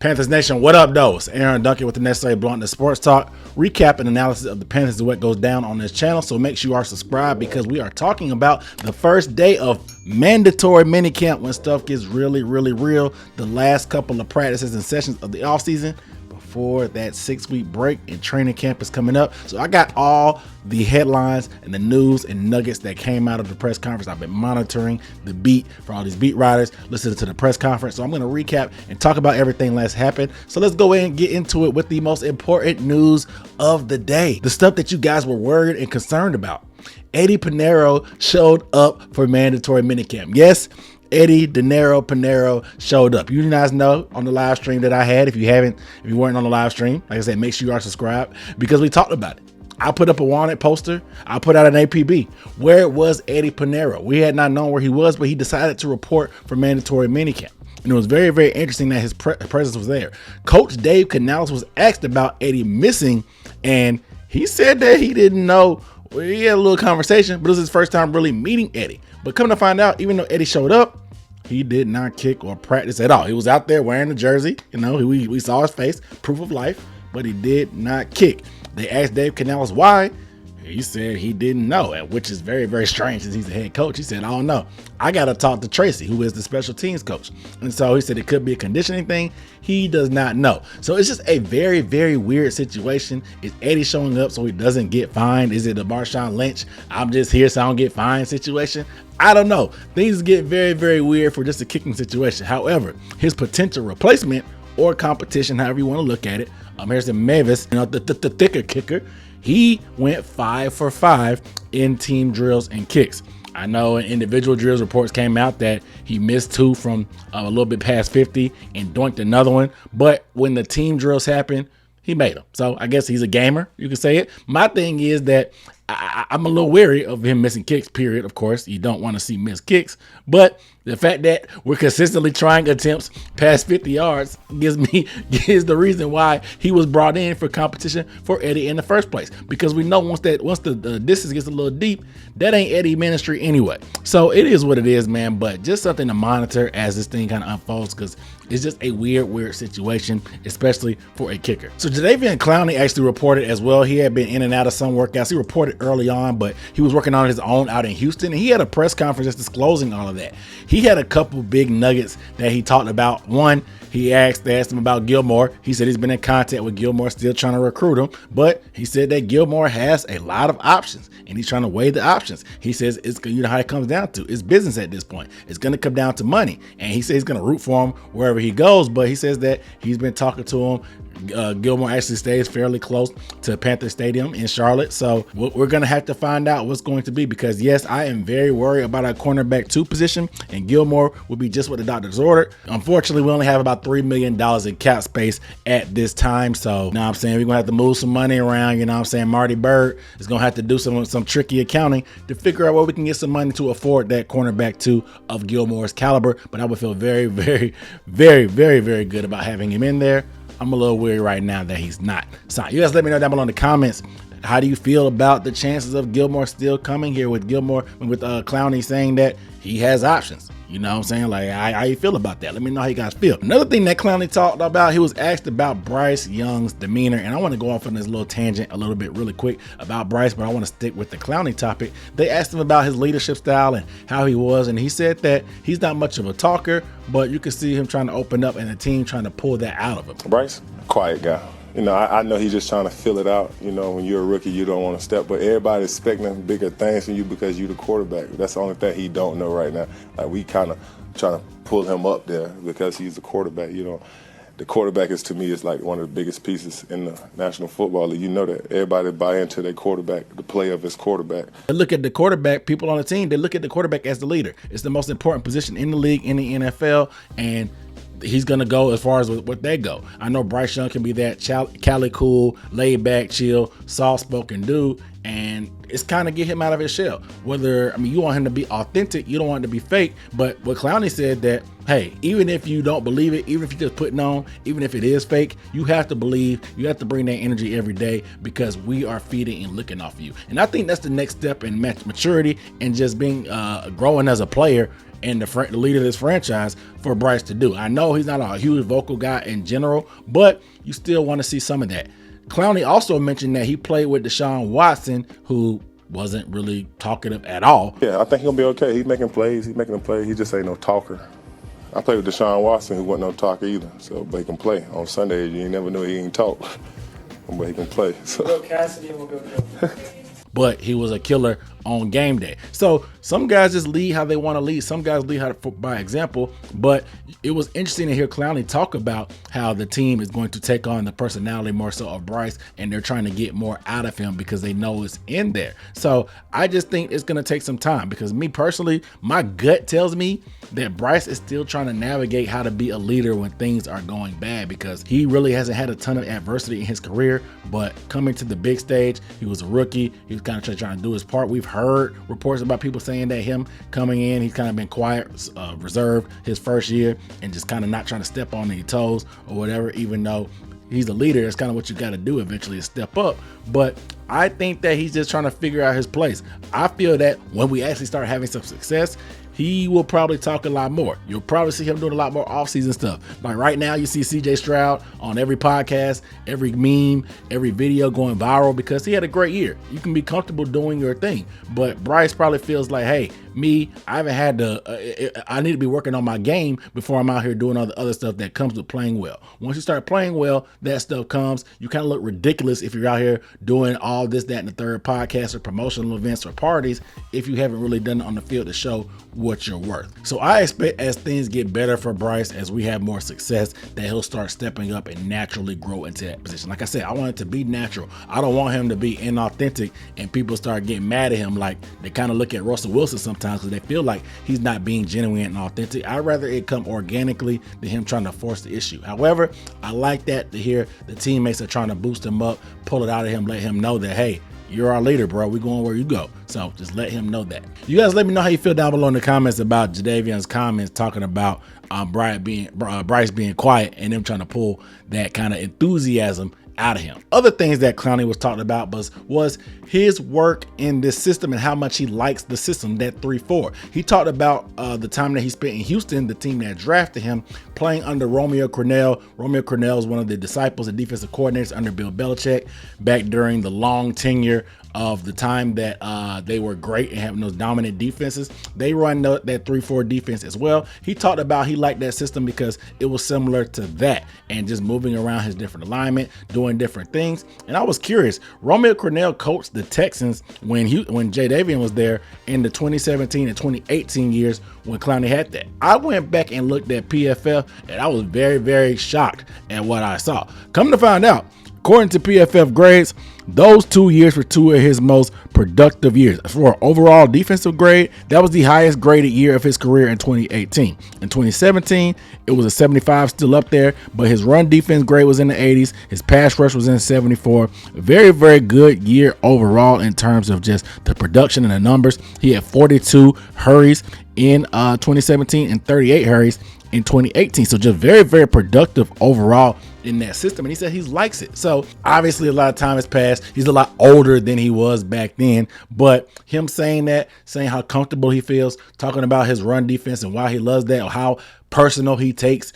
Panthers Nation, what up, though? It's Aaron Duncan with the Necessary Bluntness Sports Talk, recap and analysis of the Panthers and what goes down on this channel. So make sure you are subscribed because we are talking about the first day of mandatory minicamp when stuff gets really, really real. The last couple of practices and sessions of the offseason before that 6-week break and training camp is coming up. So I got all the headlines and the news and nuggets that came out of the press conference. I've been monitoring the beat for all these beat writers, listening to the press conference. So I'm going to recap and talk about everything that's happened. So let's go ahead and get into it with the most important news of the day. The stuff that you guys were worried and concerned about. Eddy Pineiro showed up for mandatory minicamp. Yes, Eddy Pineiro showed up. You guys know on the live stream that I had. If you weren't on the live stream, like I said, make sure you are subscribed because we talked about it. I put up a wanted poster. I put out an APB. Where was Eddy Pineiro? We had not known where he was, but he decided to report for mandatory minicamp. And it was very, very interesting that his presence was there. Coach Dave Canales was asked about Eddy missing, and he said that he didn't know. We had a little conversation, but it was his first time really meeting Eddy. But come to find out, even though Eddy showed up, he did not kick or practice at all. He was out there wearing the jersey. You know, we saw his face, proof of life, but he did not kick. They asked Dave Canales why. He said he didn't know, which is very, very strange since he's the head coach. He said, I don't know. I got to talk to Tracy, who is the special teams coach. And so he said it could be a conditioning thing. He does not know. So it's just a very, very weird situation. Is Eddy showing up so he doesn't get fined? Is it a Marshawn Lynch, I'm just here so I don't get fined situation? I don't know. Things get very, very weird for just a kicking situation. However, his potential replacement or competition, however you want to look at it, Harrison Mavis, the thicker kicker, he went 5 for 5 in team drills and kicks. I know in individual drills reports came out that he missed 2 from a little bit past 50 and doinked another one. But when the team drills happened, he made them. So I guess he's a gamer, you can say it. My thing is that I'm a little wary of him missing kicks, period. Of course, you don't want to see missed kicks. But the fact that we're consistently trying attempts past 50 yards gives the reason why he was brought in for competition for Eddy in the first place. Because we know once the distance gets a little deep, that ain't Eddy ministry anyway. So it is what it is, man. But just something to monitor as this thing kind of unfolds because it's just a weird situation, especially for a kicker. So Jadeveon Clowney actually reported as well. He had been in and out of some workouts. He reported early on, but he was working on his own out in Houston. And he had a press conference just disclosing all of that. He had a couple big nuggets that he talked about. One, they asked him about Gilmore. He said he's been in contact with Gilmore, still trying to recruit him, but he said that Gilmore has a lot of options and he's trying to weigh the options. He says it's, you know how it comes down to. It's business at this point. It's going to come down to money. And he says he's going to root for him wherever he goes, but he says that he's been talking to him. Gilmore actually stays fairly close to Panther Stadium in Charlotte. So we're going to have to find out what's going to be because, yes, I am very worried about our cornerback 2 position, and Gilmore will be just what the doctors ordered. Unfortunately, we only have about $3 million in cap space at this time. So, you know what I'm saying? We're going to have to move some money around. You know what I'm saying? Marty Bird is going to have to do some tricky accounting to figure out where we can get some money to afford that cornerback 2 of Gilmore's caliber. But I would feel very, very, very, very, very good about having him in there. I'm a little weary right now that he's not signed. You guys let me know down below in the comments. How do you feel about the chances of Gilmore still coming here with Clowney saying that he has options? You know what I'm saying? Like, how you feel about that? Let me know how you guys feel. Another thing that Clowney talked about, he was asked about Bryce Young's demeanor. And I want to go off on this little tangent a little bit really quick about Bryce, but I want to stick with the Clowney topic. They asked him about his leadership style and how he was. And he said that he's not much of a talker, but you can see him trying to open up and the team trying to pull that out of him. Bryce, quiet guy. You know, I know he's just trying to fill it out. You know, when you're a rookie, you don't want to step, but everybody's expecting bigger things from you because you're the quarterback. That's the only thing he don't know right now. Like, we kind of trying to pull him up there because he's the quarterback. You know, the quarterback is, to me, is like one of the biggest pieces in the National Football League. You know that. Everybody buy into their quarterback, the play of his quarterback. They look at the quarterback, people on the team, they look at the quarterback as the leader. It's the most important position in the league, in the NFL, and he's going to go as far as what they go. I know Bryce Young can be that Cali cool, laid back, chill, soft-spoken dude, and it's kind of get him out of his shell. Whether, I mean, you want him to be authentic, you don't want it to be fake, but what Clowney said that, hey, even if you don't believe it, even if you're just putting on, even if it is fake, you have to believe, you have to bring that energy every day because we are feeding and looking off of you. And I think that's the next step in maturity and just being growing as a player and the leader of this franchise for Bryce to do. I know he's not a huge vocal guy in general, but you still want to see some of that. Clowney also mentioned that he played with Deshaun Watson, who wasn't really talkative at all. Yeah, I think he'll be okay. He's making plays. He's making them play. He just ain't no talker. I played with Deshaun Watson, who wasn't no talker either. So, but he can play. On Sunday, you never know he ain't talk, but he can play. So. We'll go Cassidy and we'll go Gilmore. But he was a killer on game day. So some guys just lead how they want to lead. Some guys lead by example. But it was interesting to hear Clowney talk about how the team is going to take on the personality more so of Bryce, and they're trying to get more out of him because they know it's in there. So I just think it's going to take some time, because me personally, my gut tells me that Bryce is still trying to navigate how to be a leader when things are going bad, because he really hasn't had a ton of adversity in his career. But coming to the big stage, he was a rookie. He was kind of trying to do his part. We've heard reports about people saying that him coming in, he's kind of been quiet, reserved his first year, and just kind of not trying to step on any toes or whatever, even though he's a leader. That's kind of what you got to do eventually, is step up. But I think that he's just trying to figure out his place. I feel that when we actually start having some success, he will probably talk a lot more. You'll probably see him doing a lot more off-season stuff. Like right now, you see CJ Stroud on every podcast, every meme, every video going viral because he had a great year. You can be comfortable doing your thing. But Bryce probably feels like, hey, I haven't had to, I need to be working on my game before I'm out here doing all the other stuff that comes with playing well. Once you start playing well, that stuff comes. You kind of look ridiculous if you're out here doing all this, that, and the third podcast or promotional events or parties if you haven't really done it on the field to show what you're worth. So I expect as things get better for Bryce, as we have more success, that he'll start stepping up and naturally grow into that position. Like I said, I want it to be natural. I don't want him to be inauthentic and people start getting mad at him like they kind of look at Russell Wilson sometimes because they feel like he's not being genuine and authentic. I'd rather it come organically than him trying to force the issue. However, I like that to hear the teammates are trying to boost him up, pull it out of him, let him know that, hey, you're our leader, bro. We're going where you go. So just let him know that. You guys let me know how you feel down below in the comments about Jadeveon's comments talking about Bryce being quiet and them trying to pull that kind of enthusiasm out of him. Other things that Clowney was talking about was his work in this system and how much he likes the system, that 3-4. He talked about the time that he spent in Houston, the team that drafted him, playing under Romeo Crennel. Romeo Crennel is one of the disciples and defensive coordinators under Bill Belichick back during the long tenure of the time that they were great and having those dominant defenses. They run that 3-4 defense as well. He talked about he liked that system because it was similar to that and just moving around his different alignment, doing different things. And I was curious, Romeo Crennel coached the Texans when Jadeveon was there in the 2017 and 2018 years when Clowney had that. I went back and looked at PFF and I was very, very shocked at what I saw. Come to find out, according to PFF grades, those 2 years were two of his most productive years. For overall defensive grade, that was the highest graded year of his career in 2018. In 2017, it was a 75, still up there, but his run defense grade was in the 80s. His pass rush was in 74. Very, very good year overall in terms of just the production and the numbers. He had 42 hurries in 2017 and 38 hurries in 2018. So just very, very productive overall in that system. And he said he likes it. So obviously a lot of time has passed. He's a lot older than he was back then, but him saying that, saying how comfortable he feels, talking about his run defense and why he loves that, or how personal he takes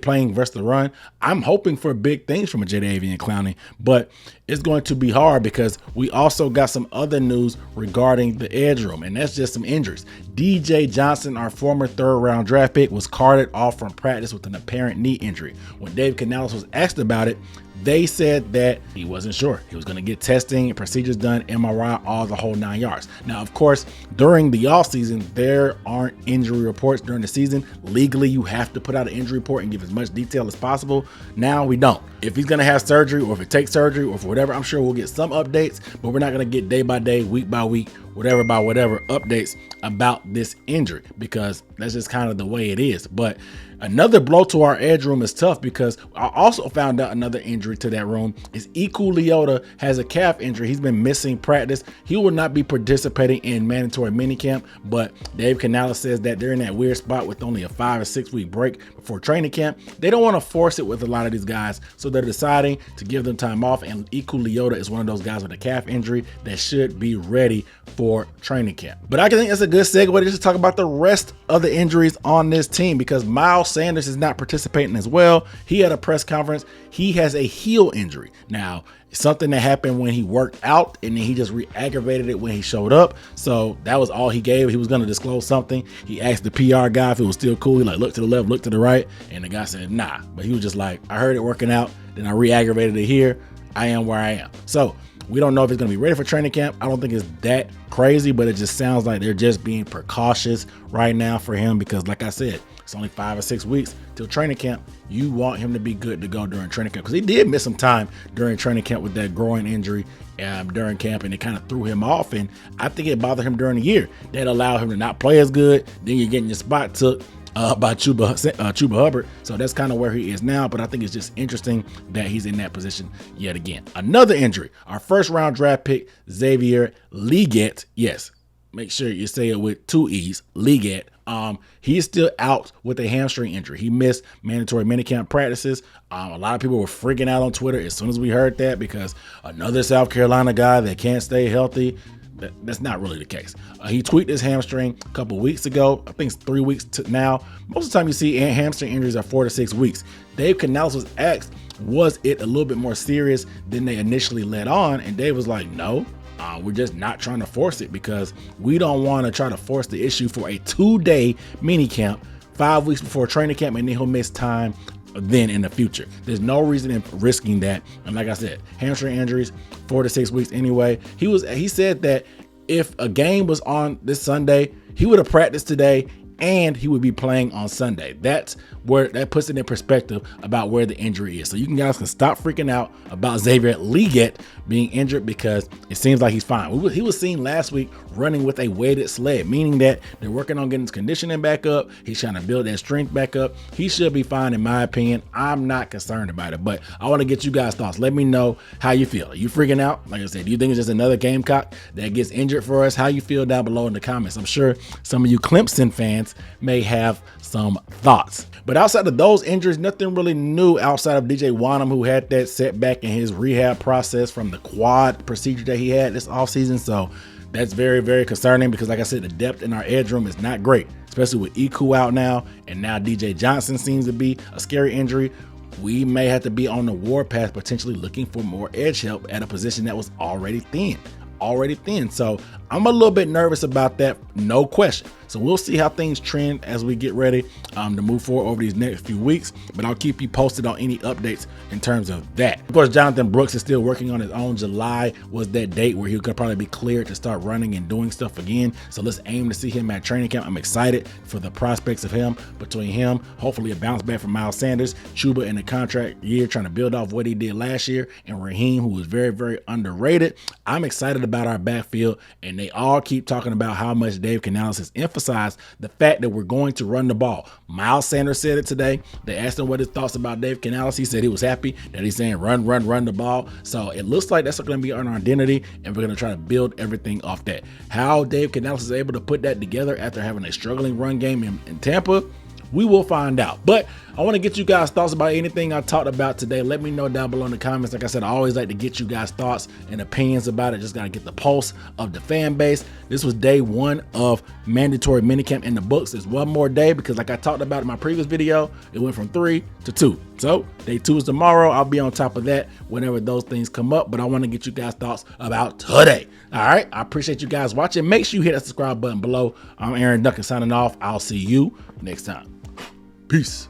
playing versus the run. I'm hoping for big things from a Jadeveon Clowney, but it's going to be hard because we also got some other news regarding the edge room, and that's just some injuries. DJ Johnson, our former third-round draft pick, was carted off from practice with an apparent knee injury. When Dave Canales was asked about it, they said that he wasn't sure. He was going to get testing and procedures done, MRI, all the whole 9 yards. Now, of course, during the offseason, there aren't injury reports during the season. Legally, you have to put out an injury report and give as much detail as possible. Now we don't. If he's going to have surgery, or if it takes surgery, or for whatever, I'm sure we'll get some updates, but we're not going to get day by day, week by week, whatever by whatever updates about this injury, because that's just kind of the way it is. But another blow to our edge room is tough, because I also found out another injury to that room is Iku Leota has a calf injury. He's been missing practice. He will not be participating in mandatory minicamp, but Dave Canales says that they're in that weird spot with only a 5 or 6 week break before training camp. They don't want to force it with a lot of these guys, so they're deciding to give them time off, and Iku Leota is one of those guys with a calf injury that should be ready for training camp. But I think that's a good segue to just talk about the rest of the other injuries on this team because Miles Sanders is not participating as well. He had a press conference. He has a heel injury. Now, something that happened when he worked out, and then he just re-aggravated it when he showed up. So that was all he gave. He was going to disclose something. He asked the PR guy if it was still cool. He like looked to the left, looked to the right, and the guy said, nah. But he was just like, I heard it working out, then I re-aggravated it here. I am where I am. So we don't know if it's going to be ready for training camp. I don't think it's that crazy, but it just sounds like they're just being precautious right now for him because, like I said, it's only 5 or 6 weeks till training camp. You want him to be good to go during training camp because he did miss some time during training camp with that groin injury during camp, and it kind of threw him off, and I think it bothered him during the year. That allowed him to not play as good. Then you're getting your spot took by Chuba Hubbard. So that's kind of where he is now, but I think it's just interesting that he's in that position yet again. Another injury, our first round draft pick, Xavier Legette. Yes, make sure you say it with 2 E's, Legette. He's still out with a hamstring injury. He missed mandatory minicamp practices. A lot of people were freaking out on Twitter as soon as we heard that because another South Carolina guy that can't stay healthy. That's not really the case. He tweaked his hamstring a couple weeks ago. I think it's 3 weeks to now. Most of the time you see hamstring injuries are 4 to 6 weeks. Dave Canales was asked, was it a little bit more serious than they initially let on? And Dave was like, no, we're just not trying to force it because we don't want to try to force the issue for a 2-day mini camp 5 weeks before training camp, and then he'll miss time then in the future. There's no reason in risking that. And like I said, hamstring injuries, 4 to 6 weeks anyway. He said that if a game was on this Sunday, he would have practiced today and he would be playing on Sunday. That's where that puts it in perspective about where the injury is. So you guys can stop freaking out about Xavier Legette being injured because it seems like he's fine. He was seen last week running with a weighted sled, meaning that they're working on getting his conditioning back up. He's trying to build that strength back up. He should be fine in my opinion. I'm not concerned about it, but I want to get you guys' thoughts. Let me know how you feel. Are you freaking out? Like I said, do you think it's just another Gamecock that gets injured for us? How you feel down below in the comments. I'm sure some of you Clemson fans may have some thoughts. But outside of those injuries, nothing really new outside of DJ Wanham, who had that setback in his rehab process from the quad procedure that he had this offseason. So that's very, very concerning because, like I said, the depth in our edge room is not great, especially with Iku out now. And now DJ Johnson seems to be a scary injury. We may have to be on the warpath, potentially looking for more edge help at a position that was already thin. So I'm a little bit nervous about that, no question. So we'll see how things trend as we get ready to move forward over these next few weeks, but I'll keep you posted on any updates in terms of that. Of course, Jonathan Brooks is still working on his own. July was that date where he could probably be cleared to start running and doing stuff again. So let's aim to see him at training camp. I'm excited for the prospects of him. Between him, hopefully a bounce back from Miles Sanders, Chuba in the contract year trying to build off what he did last year, and Raheem, who was very, very underrated. I'm excited about our backfield, and they all keep talking about how much Dave Canales has emphasized the fact that we're going to run the ball. Miles Sanders said it today. They asked him what his thoughts about Dave Canales. He said he was happy that he's saying run the ball. So it looks like that's going to be our identity, and we're going to try to build everything off that. How Dave Canales is able to put that together after having a struggling run game in Tampa, we will find out. But I want to get you guys' thoughts about anything I talked about today. Let me know down below in the comments. Like I said, I always like to get you guys' thoughts and opinions about it. Just got to get the pulse of the fan base. This was day 1 of mandatory minicamp in the books. There's one more day because, like I talked about in my previous video, it went from 3 to 2. So day 2 is tomorrow. I'll be on top of that whenever those things come up. But I want to get you guys' thoughts about today. All right. I appreciate you guys watching. Make sure you hit that subscribe button below. I'm Aaron Duncan signing off. I'll see you next time. Peace.